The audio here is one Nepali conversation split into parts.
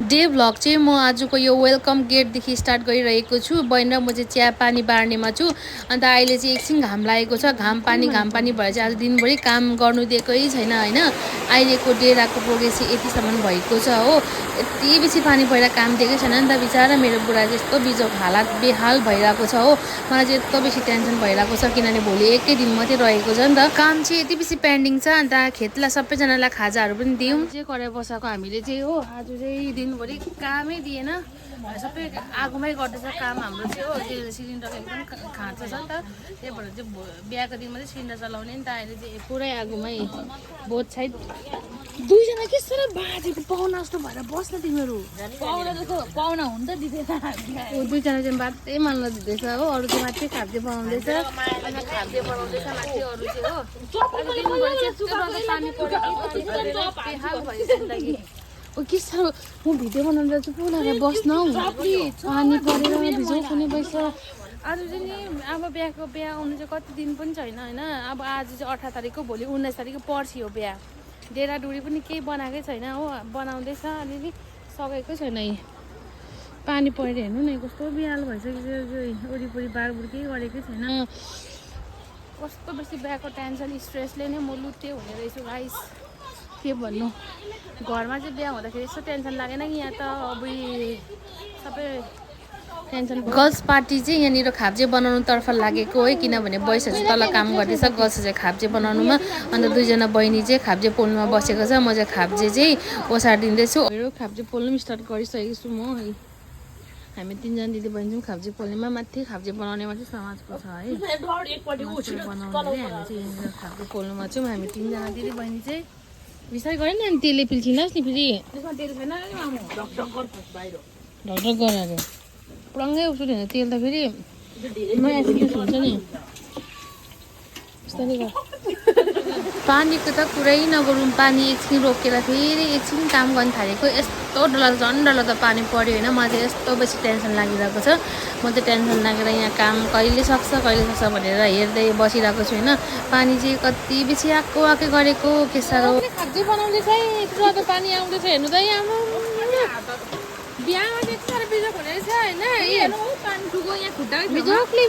डे भ्लग चाहिँ म आजको यो वेलकम गेटदेखि स्टार्ट गरिरहेको छु। बहिनी र म चाहिँ चिया पानी बार्नेमा छु। अन्त अहिले चाहिँ एकछिन घाम लागेको छ। घाम पानी भएर चाहिँ आज दिनभरि काम गर्नु दिएकै छैन होइन। अहिलेको डेराको प्रोग्रेस चाहिँ यतिसम्म भएको छ हो। यति बेसी पानी परेर काम दिएकै छैन नि त। बिचरा मेरो बुढा चाहिँ यस्तो बिजोग हालत बेहाल भइरहेको छ हो। मलाई चाहिँ यस्तो बेसी टेन्सन भइरहेको छ किनभने भोलि एकै दिन मात्रै रहेको छ नि त। काम चाहिँ यति बेसी पेन्डिङ छ। अन्त खेतलाई सबैजनालाई खाजाहरू पनि दियौँ चाहिँ कराइ बसाएको हामीले चाहिँ हो। आज चाहिँ दिनभरि कामै दिएन। सबै आगोमै गर्दैछ काम हाम्रो चाहिँ हो। त्यो सिलिन्डर एकदम खाँचो छ नि त। त्यही भएर चाहिँ बिहाको दिनमा चाहिँ सिलिन्डर चलाउने नि त। अहिले चाहिँ पुरै आगोमै बोथ साइड दुईजना के साह्रो बाजेको पाहुना जस्तो भएर बस्न तिमीहरू। पाहुना जस्तो पाहुना हुन त दिँदैन। दुईजना चाहिँ बातै मान्न दिँदैछ हो। अरू चाहिँ माथि खाब्जे बनाउँदैछ। खाब्जे बनाउँदैछ माथि अरू चाहिँ हो। ओ के साह्रो म भिडियो बनाउँदा चाहिँ पो लगाएर बस्न हौ। पानी परेर भिजाउ कुनै पैसा। आज चाहिँ नि अब बिहा आउनु चाहिँ कति दिन पनि छैन होइन। अब आज चाहिँ 18 तारिकको भोलि 19 तारिकको पर्सि हो बिहा। डेराडुरी पनि केही बनाएकै छैन हो। बनाउँदैछ अलिअलि सकेकै छैन। पानी परेर हेर्नु न कस्तो बिहाल भइसक्यो। वरिपरि बारबुर केही गरेकै छैन। कस्तो बेसी बिहाको टेन्सन स्ट्रेसले नै म लुते हुने रहेछु गाइस। के भन्नु घरमा चाहिँ बिहा हुँदाखेरि यस्तो टेन्सन लागेन कि यहाँ त अब सबै टेन्सन। गर्ल्स पार्टी चाहिँ यहाँनिर खाब्जे बनाउनुतर्फ लागेको है। किनभने बोइसहरू चाहिँ तल काम गर्दैछ। गर्ल्स चाहिँ खाब्जे बनाउनुमा। अन्त दुईजना बहिनी चाहिँ खाब्जे पोल्नुमा बसेको छ। म चाहिँ खाब्जे चाहिँ ओसारिदिँदैछु। खाब्जे पोल्नु पनि स्टार्ट गरिसकेको छु म। हामी तिनजना दिदी बहिनी चाहिँ खाब्जे पोल्नेमा माथि खाब्जे बनाउनेमा चाहिँ समाजको छ है। बनाउने हामी चाहिँ यहाँनिर खाब्जे पोल्नुमा छौँ। हामी तिनजना दिदी बहिनी चाहिँ बिस्तारै गरेन नि तेलले पिल्छिनुहोस् नि फेरि। ढकढक गरेर पुराङ्गै उठ्यो नि तेल त फेरि नयाँ सिक्स हुन्छ नि। बिस्तारै गर। पानीको त कुरै नगरौँ। पानी एकछिन रोकेर फेरि एकछिन काम गर्न थालेको यस्तो डरलाग्दो झन् डरलाग्दो पानी पऱ्यो होइन। मलाई चाहिँ यस्तो बेसी टेन्सन लागिरहेको छ। म चाहिँ टेन्सन लागेर यहाँ काम कहिले सक्छ भनेर हेर्दै बसिरहेको छु होइन। पानी चाहिँ कति बेसी आएकै गरेको के साह्रो। खाब्जे बनाउँदैछ है यत्रो त पानी आउँदैछ हेर्नु त यहाँ बिहामा चाहिँ यति साह्रो बिजोग हुने रहेछ होइन। बिजोगले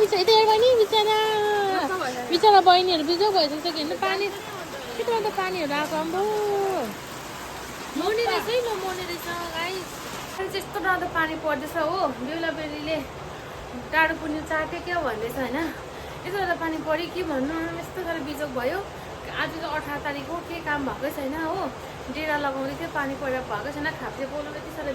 बिचरा बहिनीहरू बिजोग भइसक्छ कि हेर्नु पानी यत्रो त पानीहरू आएको आम्बो मर्ने रहेछ है। मर्ने रहेछ गाइस। यस्तो डरलाग्दो पानी पर्दैछ हो। बेहुला बेहुलीले टाढो पुग्नु चाट्यो क्या भन्दैछ होइन। यत्रो त पानी पऱ्यो के भन्नु। यस्तो साह्रो बिजोग भयो। आज चाहिँ 18 तारिक हो। केही काम भएकै छैन हो। डेरा लगाउँदै थियो पानी परेर भएकै छैन। खाब्जे पोल्नु यति साह्रो